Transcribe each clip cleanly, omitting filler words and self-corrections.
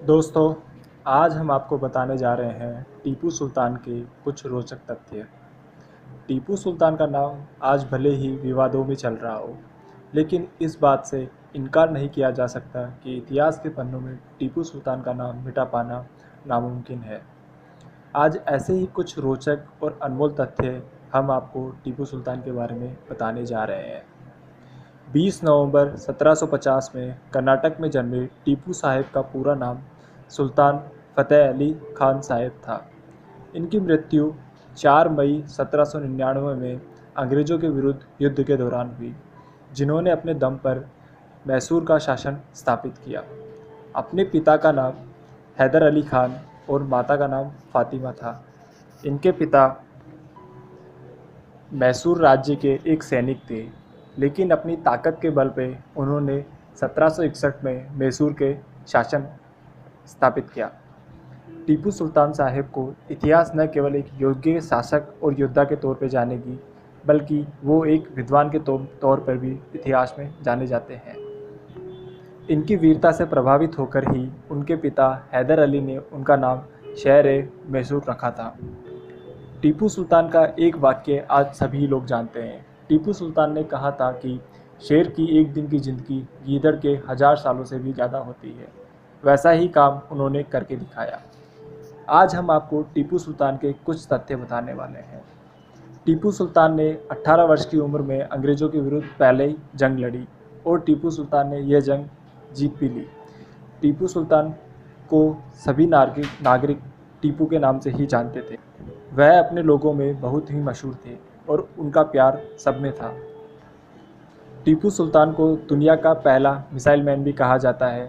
दोस्तों, आज हम आपको बताने जा रहे हैं टीपू सुल्तान के कुछ रोचक तथ्य। टीपू सुल्तान का नाम आज भले ही विवादों में चल रहा हो, लेकिन इस बात से इनकार नहीं किया जा सकता कि इतिहास के पन्नों में टीपू सुल्तान का नाम मिटा पाना नामुमकिन है। आज ऐसे ही कुछ रोचक और अनमोल तथ्य हम आपको टीपू सुल्तान के बारे में बताने जा रहे हैं। 20 नवंबर 1750 में कर्नाटक में जन्मे टीपू साहब का पूरा नाम सुल्तान फ़तेह अली खान साहब था। इनकी मृत्यु 4 मई 1799 में अंग्रेज़ों के विरुद्ध युद्ध के दौरान हुई, जिन्होंने अपने दम पर मैसूर का शासन स्थापित किया। अपने पिता का नाम हैदर अली खान और माता का नाम फ़ातिमा था। इनके पिता मैसूर राज्य के एक सैनिक थे, लेकिन अपनी ताकत के बल पे उन्होंने 1761 में मैसूर के शासन स्थापित किया। टीपू सुल्तान साहब को इतिहास न केवल एक योग्य शासक और योद्धा के तौर पर जानेगी, बल्कि वो एक विद्वान के तौर पर भी इतिहास में जाने जाते हैं। इनकी वीरता से प्रभावित होकर ही उनके पिता हैदर अली ने उनका नाम शहर मैसूर रखा था। टीपू सुल्तान का एक वाक्य आज सभी लोग जानते हैं। टीपू सुल्तान ने कहा था कि शेर की एक दिन की ज़िंदगी गीदड़ के 1000 सालों से भी ज़्यादा होती है। वैसा ही काम उन्होंने करके दिखाया। आज हम आपको टीपू सुल्तान के कुछ तथ्य बताने वाले हैं। टीपू सुल्तान ने 18 वर्ष की उम्र में अंग्रेज़ों के विरुद्ध पहले ही जंग लड़ी और टीपू सुल्तान ने यह जंग जीत भी ली। टीपू सुल्तान को सभी नागरिक टीपू के नाम से ही जानते थे। वह अपने लोगों में बहुत ही मशहूर थे और उनका प्यार सब में था। टीपू सुल्तान को दुनिया का पहला मिसाइल मैन भी कहा जाता है।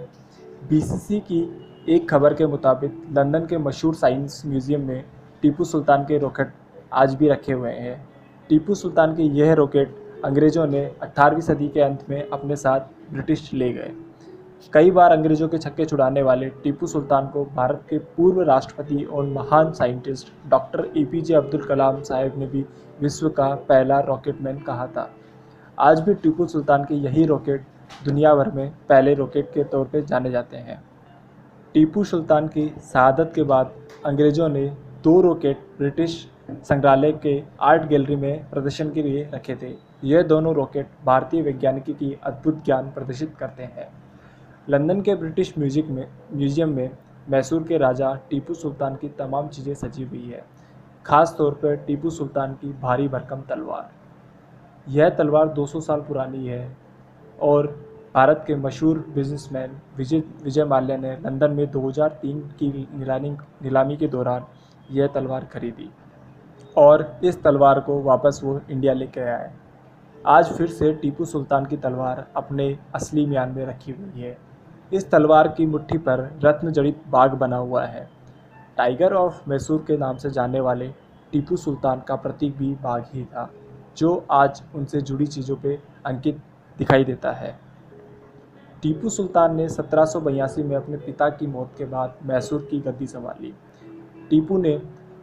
बीबीसी की एक खबर के मुताबिक लंदन के मशहूर साइंस म्यूज़ियम में टीपू सुल्तान के रॉकेट आज भी रखे हुए हैं। टीपू सुल्तान के यह रॉकेट अंग्रेज़ों ने 18वीं सदी के अंत में अपने साथ ब्रिटिश ले गए। कई बार अंग्रेज़ों के छक्के छुड़ाने वाले टीपू सुल्तान को भारत के पूर्व राष्ट्रपति और महान scientist doctor APJ Abdul Kalam साहब ने भी विश्व का पहला रॉकेटमैन कहा था। आज भी टीपू सुल्तान के यही रॉकेट दुनिया भर में पहले रॉकेट के तौर पर जाने जाते हैं। टीपू सुल्तान की शहादत के बाद अंग्रेज़ों ने 2 रॉकेट ब्रिटिश संग्रहालय के आर्ट गैलरी में प्रदर्शन के लिए रखे थे। यह दोनों रॉकेट भारतीय वैज्ञानिकी की अद्भुत ज्ञान प्रदर्शित करते हैं। लंदन के ब्रिटिश म्यूज़ियम में मैसूर के राजा टीपू सुल्तान की तमाम चीज़ें सजी हुई है, ख़ास तौर पर टीपू सुल्तान की भारी भरकम तलवार। यह तलवार 200 साल पुरानी है और भारत के मशहूर बिजनेसमैन विजय माल्या ने लंदन में 2003 की नीलामी के दौरान यह तलवार खरीदी और इस तलवार को वापस वो इंडिया लेकर आए। आज फिर से टीपू सुल्तान की तलवार अपने असली म्यान में रखी हुई है। इस तलवार की मुट्ठी पर रत्न जड़ित बाघ बना हुआ है। टाइगर ऑफ मैसूर के नाम से जाने वाले टीपू सुल्तान का प्रतीक भी बाघ ही था, जो आज उनसे जुड़ी चीज़ों पे अंकित दिखाई देता है। टीपू सुल्तान ने 1782 में अपने पिता की मौत के बाद मैसूर की गद्दी संभाली। टीपू ने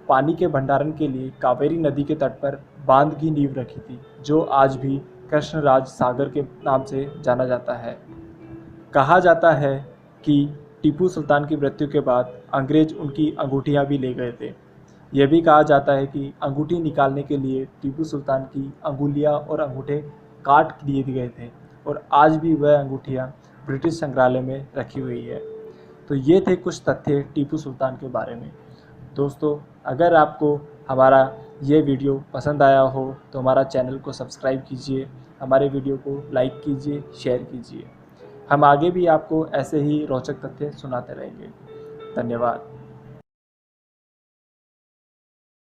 पानी के भंडारण के लिए कावेरी नदी के तट पर बांध की नींव रखी थी, जो आज भी कृष्णराज सागर के नाम से जाना जाता है। कहा जाता है कि टीपू सुल्तान की मृत्यु के बाद अंग्रेज उनकी अंगूठियां भी ले गए थे। यह भी कहा जाता है कि अंगूठी निकालने के लिए टीपू सुल्तान की अंगुलियां और अंगूठे काट दिए गए थे और आज भी वह अंगूठियां ब्रिटिश संग्रहालय में रखी हुई है। तो ये थे कुछ तथ्य टीपू सुल्तान के बारे में। दोस्तों, अगर आपको हमारा ये वीडियो पसंद आया हो तो हमारा चैनल को सब्सक्राइब कीजिए, हमारे वीडियो को लाइक कीजिए, शेयर कीजिए। हम आगे भी आपको ऐसे ही रोचक तथ्य सुनाते रहेंगे। धन्यवाद।